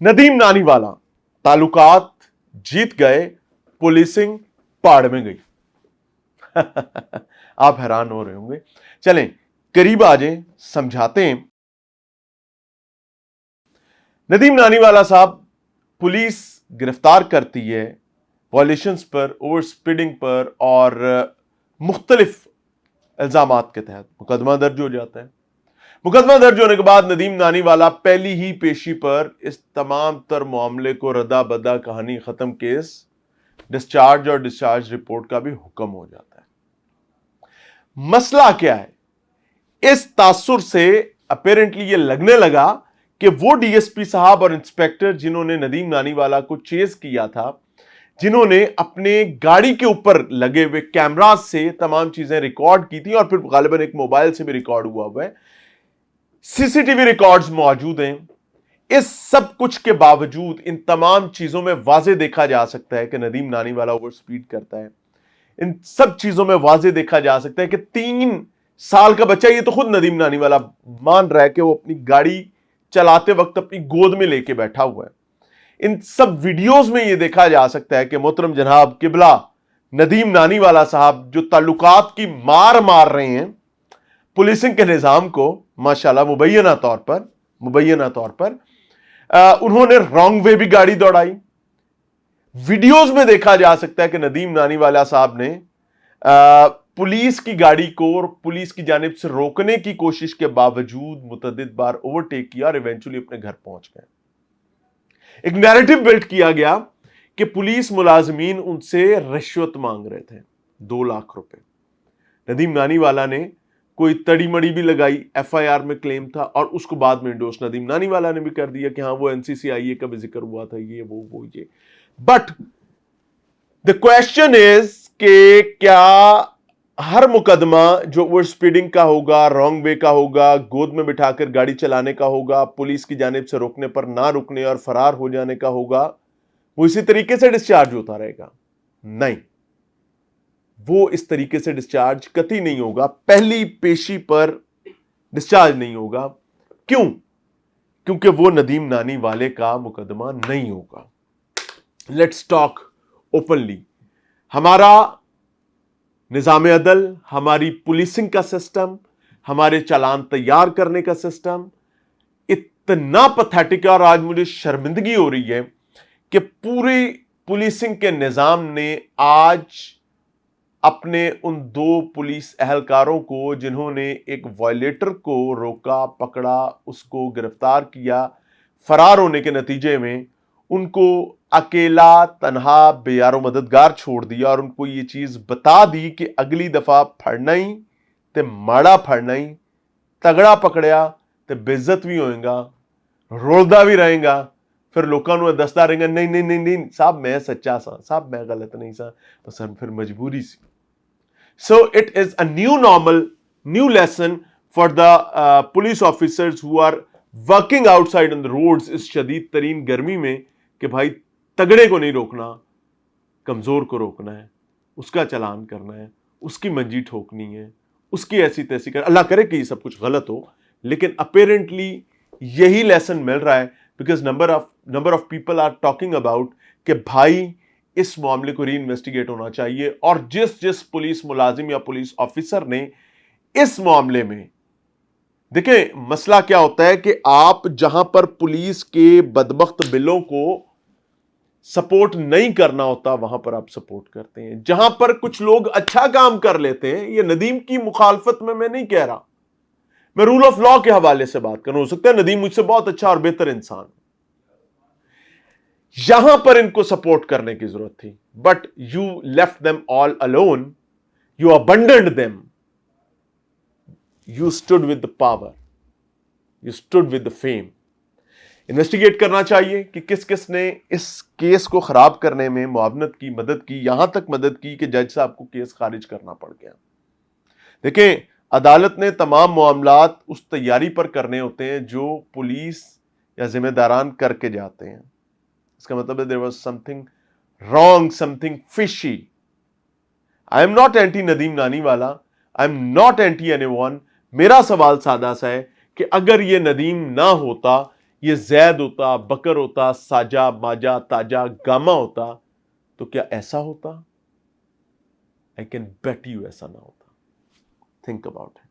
नदीम नानी वाला ताल्लुकात जीत गए, पुलिसिंग पहाड़ में गई। आप हैरान हो रहे होंगे, चलें करीब आ जाएं, समझाते हैं। नदीम नानीवाला साहब पुलिस गिरफ्तार करती है वॉयलेशंस पर, ओवर स्पीडिंग पर और मुख्तलिफ इल्जामात के तहत मुकदमा दर्ज हो जाता है। मुकदमा दर्ज होने के बाद नदीम नानीवाला पहली ही पेशी पर इस तमाम तर मामले को रदा बदा, कहानी खत्म, केस डिस्चार्ज और डिस्चार्ज रिपोर्ट का भी हुक्म हो जाता है। मसला क्या है? इस तासुर से अपेरेंटली ये लगने लगा कि वो डीएसपी साहब और इंस्पेक्टर जिन्होंने नदीम नानीवाला को चेज किया था, जिन्होंने अपने गाड़ी के ऊपर लगे हुए कैमरा से तमाम चीजें रिकॉर्ड की थी और फिर गालिबन एक मोबाइल से भी रिकॉर्ड हुआ है, सीसीटीवी रिकॉर्ड्स मौजूद हैं। इस सब कुछ के बावजूद इन तमाम चीजों में वाजे देखा जा सकता है कि नदीम नानीवाला ओवर स्पीड करता है। इन सब चीजों में वाजे देखा जा सकता है कि 3 साल का बच्चा, ये तो खुद नदीम नानीवाला मान रहा है कि वो अपनी गाड़ी चलाते वक्त अपनी गोद में लेके बैठा हुआ है। इन सब वीडियोस में यह देखा जा सकता है कि मोहतरम जनाब किबला नदीम नानीवाला साहब जो ताल्लुकात की मार मार रहे हैं पुलिसिंग के निजाम को, माशाल्लाह मुबैना तौर पर उन्होंने रॉन्ग वे भी गाड़ी दौड़ाई। वीडियोस में देखा जा सकता है कि नदीम नानीवाला साहब ने पुलिस की गाड़ी को और पुलिस की जानिब से रोकने की कोशिश के बावजूद मुतअद्दिद बार ओवरटेक किया और इवेंचुअली अपने घर पहुंच गए। एक नैरेटिव बिल्ड किया गया कि पुलिस मुलाजमीन उनसे रिश्वत मांग रहे थे, 2 लाख रुपए। नदीम नानीवाला ने कोई तड़ी मड़ी भी लगाई, एफआईआर में क्लेम था और उसको बाद में इंडोर्स नदीम नानीवाला ने भी कर दिया कि हाँ वो एनसीसीआईए का भी जिक्र हुआ था, ये वो ये। बट द क्वेश्चन इज कि क्या हर मुकदमा जो ओवर स्पीडिंग का होगा, रॉन्ग वे का होगा, गोद में बिठाकर गाड़ी चलाने का होगा, पुलिस की जानिब से रोकने पर ना रुकने और फरार हो जाने का होगा, वो इसी तरीके से डिस्चार्ज होता रहेगा? नहीं, वो इस तरीके से डिस्चार्ज कतई नहीं होगा। पहली पेशी पर डिस्चार्ज नहीं होगा। क्यों? क्योंकि वो नदीम नानी वाले का मुकदमा नहीं होगा। Let's talk openly. हमारा निजाम अदल, हमारी पुलिसिंग का सिस्टम, हमारे चालान तैयार करने का सिस्टम इतना पैथेटिक है और आज मुझे शर्मिंदगी हो रही है कि पूरी पुलिसिंग के निजाम ने आज अपने उन 2 पुलिस एहलकारों को जिन्होंने एक वायलेटर को रोका, पकड़ा, उसको गिरफ्तार किया, फरार होने के नतीजे में उनको अकेला, तन्हा, बेयारो मददगार छोड़ दिया और उनको ये चीज बता दी कि अगली दफा फड़ना ही ते माड़ा फड़ना ही, तगड़ा पकड़िया ते बेइज्जत भी होएगा, रोलदा भी रहेगा, फिर लोगों को दसदा रहेगा नहीं नहीं नहीं नहीं साहब मैं सच्चा सा, साहब मैं गलत नहीं सा, बस फिर मजबूरी सी। So it is a new normal, new lesson for the police officers who are working outside on the roads इस शदीद तरीन गर्मी में कि भाई तगड़े को नहीं रोकना, कमजोर को रोकना है, उसका चालान करना है, उसकी मंजी ठोकनी है, उसकी ऐसी तैसी कर, अल्लाह करे कि ये सब कुछ गलत हो, लेकिन अपेरेंटली यही लेसन मिल रहा है because number of people are talking about कि भाई इस मामले को री इन्वेस्टिगेट होना चाहिए। और जिस पुलिस मुलाजिम या पुलिस ऑफिसर ने इस मामले में, देखिए मसला क्या होता है कि आप जहां पर पुलिस के बदबख्त बिलों को सपोर्ट नहीं करना होता वहां पर आप सपोर्ट करते हैं। जहां पर कुछ लोग अच्छा काम कर लेते हैं, ये नदीम की मुखालफत में मैं नहीं कह रहा, मैं रूल ऑफ लॉ के हवाले से बात करूं। हो सकता है नदीम मुझसे बहुत अच्छा और बेहतर इंसान, यहां पर इनको सपोर्ट करने की जरूरत थी, but you left them all alone, you abandoned them, you stood with the power, you stood with the fame. Investigate करना चाहिए कि किस किस ने इस केस को खराब करने में मुआवनत की, मदद की, यहां तक मदद की कि जज साहब को केस खारिज करना पड़ गया। देखें, अदालत ने तमाम मामलात उस तैयारी पर करने होते हैं जो पुलिस या जिम्मेदारान करके जाते हैं। इसका मतलब है there was something wrong, something fishy. I am not anti Nadeem Naniwala, I am not anti anyone. मेरा सवाल सादा सा है कि अगर ये नदीम ना होता, یہ زید ہوتا، بکر ہوتا، ساجا، ماجا، تاجا، گاما ہوتا تو کیا ایسا ہوتا؟ آئی کین بیٹ یو ایسا نہ ہوتا. Think about it.